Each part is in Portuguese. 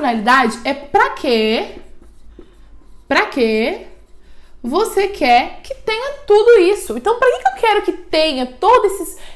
finalidade é para quê? Para quê você quer que tenha tudo isso? Então, para que eu quero que tenha toda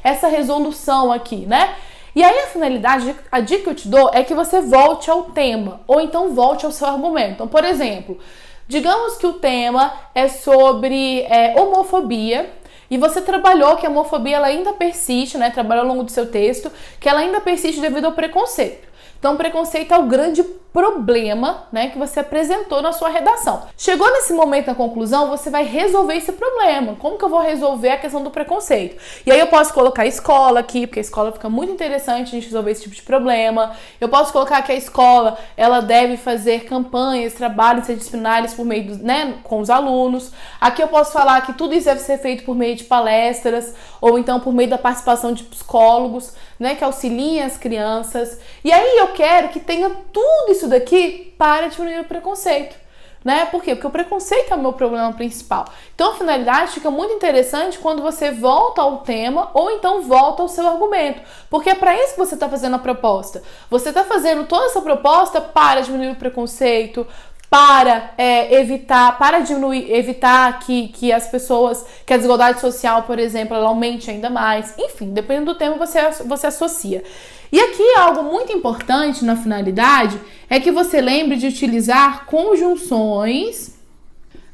essa resolução aqui, né? E aí a finalidade, a dica que eu te dou é que você volte ao tema, ou então volte ao seu argumento. Então, por exemplo, digamos que o tema é sobre homofobia, e você trabalhou que a homofobia ela ainda persiste, né? Trabalhou ao longo do seu texto, que ela ainda persiste devido ao preconceito. Então, o preconceito é o grande problema, né, que você apresentou na sua redação. Chegou nesse momento da conclusão, você vai resolver esse problema. Como que eu vou resolver a questão do preconceito? E aí eu posso colocar a escola aqui, porque a escola fica muito interessante a gente resolver esse tipo de problema. Eu posso colocar que a escola, ela deve fazer campanhas, trabalhos interdisciplinares por meio com os alunos. Aqui eu posso falar que tudo isso deve ser feito por meio de palestras, ou então por meio da participação de psicólogos, né, que auxiliem as crianças. E aí eu quero que tenha tudo isso daqui para diminuir o preconceito, né? Por quê? Porque o preconceito é o meu problema principal. Então a finalidade fica muito interessante quando você volta ao tema ou então volta ao seu argumento, porque é para isso que você está fazendo a proposta. Você está fazendo toda essa proposta para diminuir o preconceito, para evitar que as pessoas, que a desigualdade social, por exemplo, ela aumente ainda mais. Enfim, dependendo do tema, você associa. E aqui algo muito importante na finalidade é que você lembre de utilizar conjunções,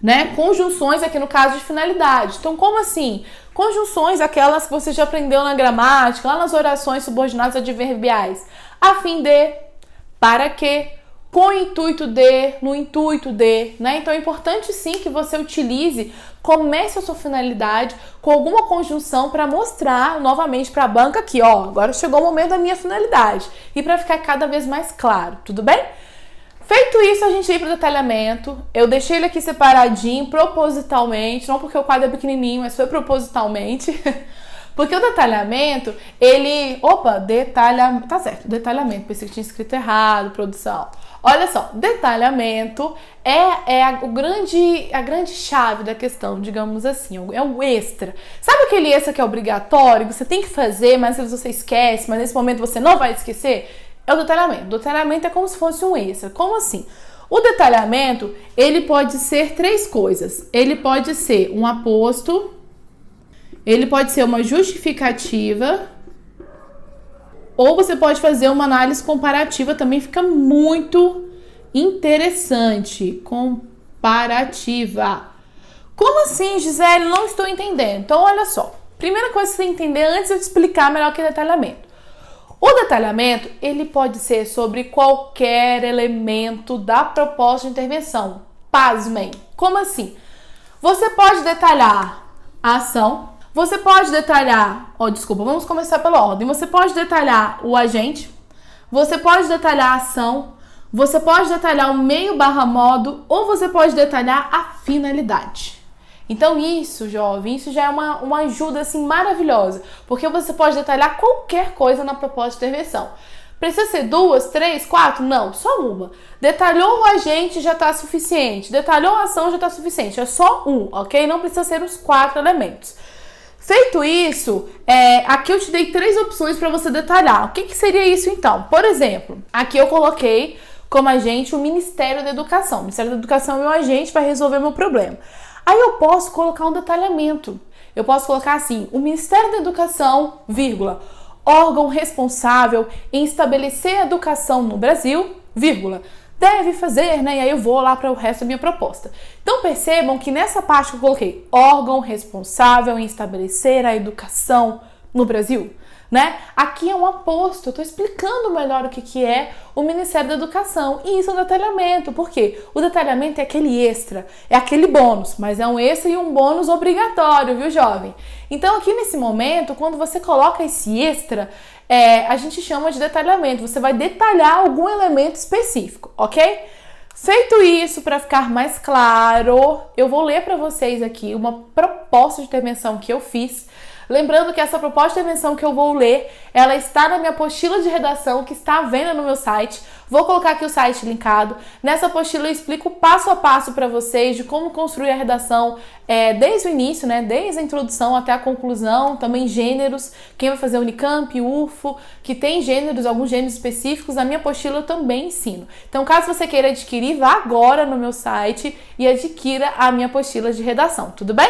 né? Conjunções aqui no caso de finalidade. Então, como assim? Conjunções, aquelas que você já aprendeu na gramática, lá nas orações subordinadas adverbiais. A fim de, para que, com o intuito de, no intuito de, né? Então é importante sim que você comece a sua finalidade com alguma conjunção para mostrar novamente para a banca que, ó, agora chegou o momento da minha finalidade e para ficar cada vez mais claro, tudo bem? Feito isso, a gente ir para o detalhamento. Eu deixei ele aqui separadinho, propositalmente, não porque o quadro é pequenininho, mas foi propositalmente. Porque o detalhamento, tá certo, detalhamento, pensei que tinha escrito errado, produção. Olha só, detalhamento é a grande chave da questão, digamos assim, é o extra. Sabe aquele extra que é obrigatório, que você tem que fazer, mas às vezes você esquece, mas nesse momento você não vai esquecer? É o detalhamento. O detalhamento é como se fosse um extra. Como assim? O detalhamento, ele pode ser três coisas. Ele pode ser um aposto, ele pode ser uma justificativa, ou você pode fazer uma análise comparativa, também fica muito interessante. Comparativa. Como assim, Gisele? Não estou entendendo. Então, olha só. Primeira coisa que você tem que entender antes de eu te explicar melhor o que é detalhamento. O detalhamento, ele pode ser sobre qualquer elemento da proposta de intervenção. Pasmem. Como assim? Você pode detalhar a ação. Você pode detalhar, vamos começar pela ordem. Você pode detalhar o agente, você pode detalhar a ação, você pode detalhar o meio/modo ou você pode detalhar a finalidade. Então isso, jovem, isso já é uma ajuda assim maravilhosa, porque você pode detalhar qualquer coisa na proposta de intervenção. Precisa ser 2, 3, 4? Não, só uma. Detalhou o agente, já está suficiente. Detalhou a ação, já está suficiente. É só um, ok? Não precisa ser os 4 elementos. Feito isso, aqui eu te dei 3 opções para você detalhar. O que seria isso então? Por exemplo, aqui eu coloquei como agente o Ministério da Educação. O Ministério da Educação é meu agente, vai resolver meu problema. Aí eu posso colocar um detalhamento. Eu posso colocar assim, o Ministério da Educação, vírgula, órgão responsável em estabelecer a educação no Brasil, vírgula, deve fazer, né? E aí eu vou lá para o resto da minha proposta. Então percebam que nessa parte que eu coloquei órgão responsável em estabelecer a educação no Brasil, né? Aqui é um aposto, eu estou explicando melhor o que é o Ministério da Educação. E isso é um detalhamento, porque o detalhamento é aquele extra, é aquele bônus, mas é um extra e um bônus obrigatório, viu, jovem? Então aqui nesse momento, quando você coloca esse extra, a gente chama de detalhamento. Você vai detalhar algum elemento específico, ok? Feito isso, para ficar mais claro, eu vou ler para vocês aqui uma proposta de intervenção que eu fiz Lembrando que essa proposta de intervenção que eu vou ler, ela está na minha apostila de redação, que está à venda no meu site. Vou colocar aqui o site linkado. Nessa apostila eu explico passo a passo para vocês de como construir a redação desde o início, né? Desde a introdução até a conclusão, também gêneros, quem vai fazer Unicamp, UFO, que tem gêneros, alguns gêneros específicos, na minha apostila eu também ensino. Então, caso você queira adquirir, vá agora no meu site e adquira a minha apostila de redação, tudo bem?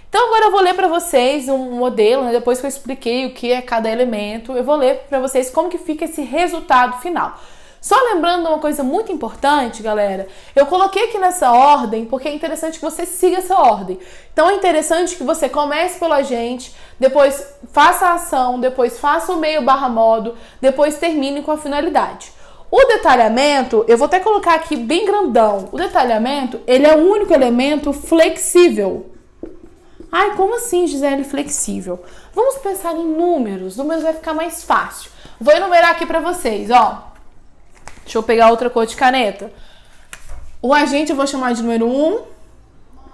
Então agora eu vou ler para vocês um modelo, né? Depois que eu expliquei o que é cada elemento, eu vou ler para vocês como que fica esse resultado final. Só lembrando uma coisa muito importante, galera, eu coloquei aqui nessa ordem porque é interessante que você siga essa ordem. Então é interessante que você comece pelo agente, depois faça a ação, depois faça o meio barra modo, depois termine com a finalidade. O detalhamento, eu vou até colocar aqui bem grandão, o detalhamento, ele é o único elemento flexível. Ai, como assim, Gisele, flexível? Vamos pensar em números vai ficar mais fácil. Vou enumerar aqui para vocês, ó. Deixa eu pegar outra cor de caneta. O agente eu vou chamar de número 1,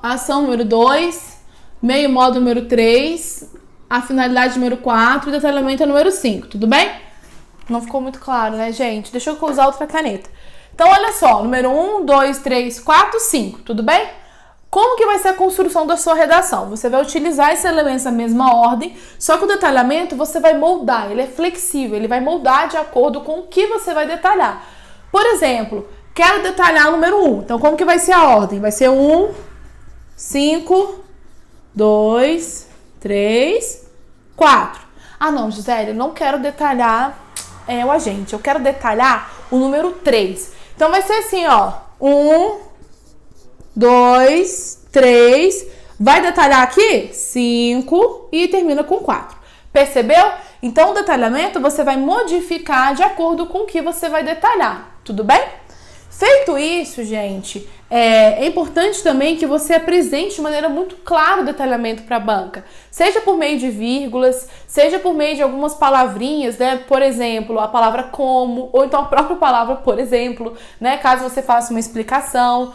ação número 2, meio modo número 3, a finalidade número 4 e detalhamento é número 5, tudo bem? Não ficou muito claro, né, gente? Deixa eu usar outra caneta. Então, olha só, número 1, 2, 3, 4, 5, tudo bem? Como que vai ser a construção da sua redação? Você vai utilizar esses elementos na mesma ordem, só que o detalhamento você vai moldar, ele é flexível, ele vai moldar de acordo com o que você vai detalhar. Por exemplo, quero detalhar o número 1. Então, como que vai ser a ordem? Vai ser 1, 5, 2, 3, 4. Ah, não, Gisele, eu não quero detalhar o agente. Eu quero detalhar o número 3. Então, vai ser assim, ó. 1, 2, 3. Vai detalhar aqui? 5 e termina com 4. Percebeu? Então, o detalhamento você vai modificar de acordo com o que você vai detalhar. Tudo bem? Feito isso, gente, é importante também que você apresente de maneira muito clara o detalhamento para a banca. Seja por meio de vírgulas, seja por meio de algumas palavrinhas, né? Por exemplo, a palavra como, ou então a própria palavra por exemplo, né? Caso você faça uma explicação.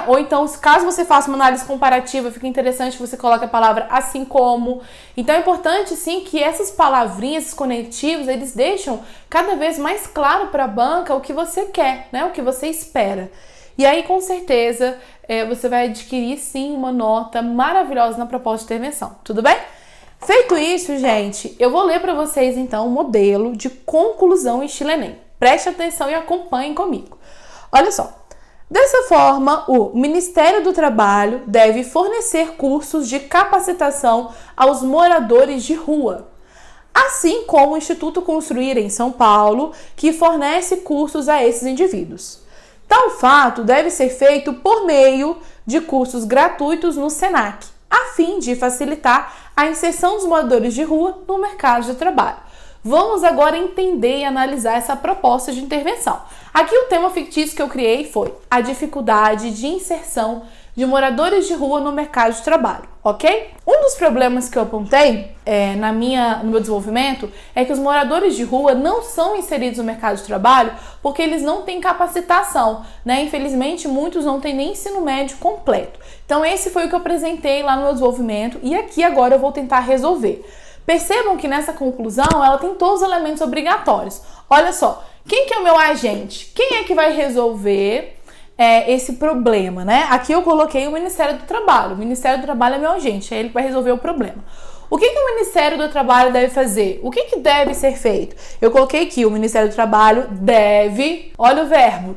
Ou então, caso você faça uma análise comparativa, fica interessante que você coloque a palavra assim como. Então é importante sim que essas palavrinhas, esses conectivos, eles deixam cada vez mais claro para a banca o que você quer, né? O que você espera. E aí, com certeza, você vai adquirir sim uma nota maravilhosa na proposta de intervenção. Tudo bem? Feito isso, gente, eu vou ler para vocês então um modelo de conclusão em estilo Enem. Preste atenção e acompanhem comigo. Olha só. Dessa forma, o Ministério do Trabalho deve fornecer cursos de capacitação aos moradores de rua, assim como o Instituto Construir em São Paulo, que fornece cursos a esses indivíduos. Tal fato deve ser feito por meio de cursos gratuitos no SENAC, a fim de facilitar a inserção dos moradores de rua no mercado de trabalho. Vamos agora entender e analisar essa proposta de intervenção. Aqui o tema fictício que eu criei foi a dificuldade de inserção de moradores de rua no mercado de trabalho, ok? Um dos problemas que eu apontei no meu desenvolvimento é que os moradores de rua não são inseridos no mercado de trabalho porque eles não têm capacitação, né? Infelizmente, muitos não têm nem ensino médio completo. Então, esse foi o que eu apresentei lá no meu desenvolvimento e aqui agora eu vou tentar resolver. Percebam que nessa conclusão ela tem todos os elementos obrigatórios. Olha só, quem que é o meu agente? Quem é que vai resolver esse problema, né? Aqui eu coloquei o Ministério do Trabalho. O Ministério do Trabalho é meu agente, é ele que vai resolver o problema. O que o Ministério do Trabalho deve fazer? O que deve ser feito? Eu coloquei aqui, o Ministério do Trabalho deve, olha o verbo,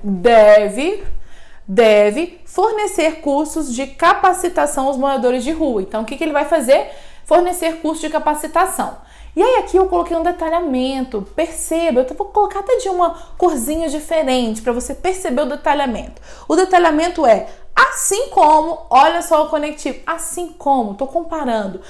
deve fornecer cursos de capacitação aos moradores de rua. Então, o que ele vai fazer? Fornecer cursos de capacitação. E aí aqui eu coloquei um detalhamento, perceba, eu vou colocar até de uma corzinha diferente para você perceber o detalhamento. O detalhamento é assim como, olha só o conectivo, assim como, estou comparando,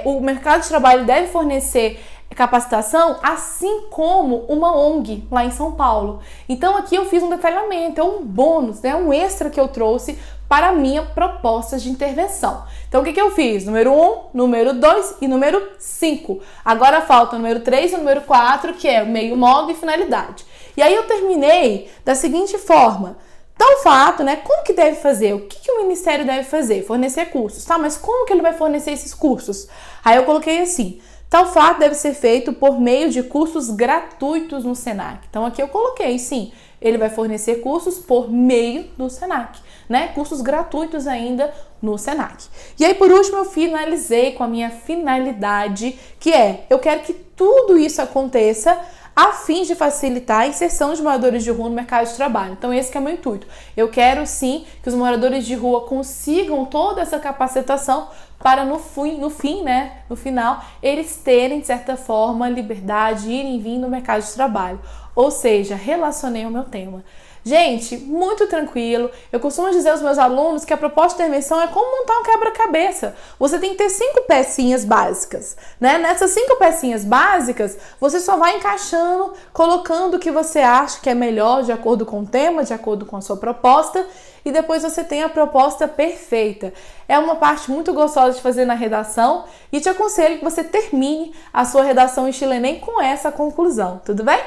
o mercado de trabalho deve fornecer capacitação, assim como uma ONG lá em São Paulo. Então aqui eu fiz um detalhamento, é um bônus, né, um extra que eu trouxe para a minha proposta de intervenção. Então o que eu fiz? Número 1, número 2 e número 5. Agora falta o número 3 e o número 4, que é meio, modo e finalidade. E aí eu terminei da seguinte forma: Tal fato, né? Como que deve fazer? O que o Ministério deve fazer? Fornecer cursos, tá? Mas como que ele vai fornecer esses cursos? Aí eu coloquei assim, tal fato deve ser feito por meio de cursos gratuitos no Senac. Então aqui eu coloquei, sim, ele vai fornecer cursos por meio do Senac, né? Cursos gratuitos ainda no Senac. E aí, por último, eu finalizei com a minha finalidade, que é, eu quero que tudo isso aconteça a fim de facilitar a inserção de moradores de rua no mercado de trabalho. Então esse que é o meu intuito. Eu quero sim que os moradores de rua consigam toda essa capacitação para no final, eles terem, de certa forma, liberdade, irem e vir no mercado de trabalho. Ou seja, relacionei o meu tema. Gente, muito tranquilo. Eu costumo dizer aos meus alunos que a proposta de intervenção é como montar um quebra-cabeça. Você tem que ter 5 pecinhas básicas, né? Nessas 5 pecinhas básicas, você só vai encaixando, colocando o que você acha que é melhor de acordo com o tema, de acordo com a sua proposta, e depois você tem a proposta perfeita. É uma parte muito gostosa de fazer na redação e te aconselho que você termine a sua redação estilo Enem com essa conclusão, tudo bem?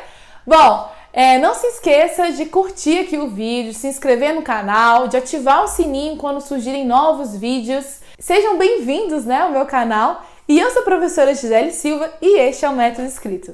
Bom, não se esqueça de curtir aqui o vídeo, se inscrever no canal, de ativar o sininho quando surgirem novos vídeos. Sejam bem-vindos, né, ao meu canal. E eu sou a professora Gisele Silva e este é o Método Escrito.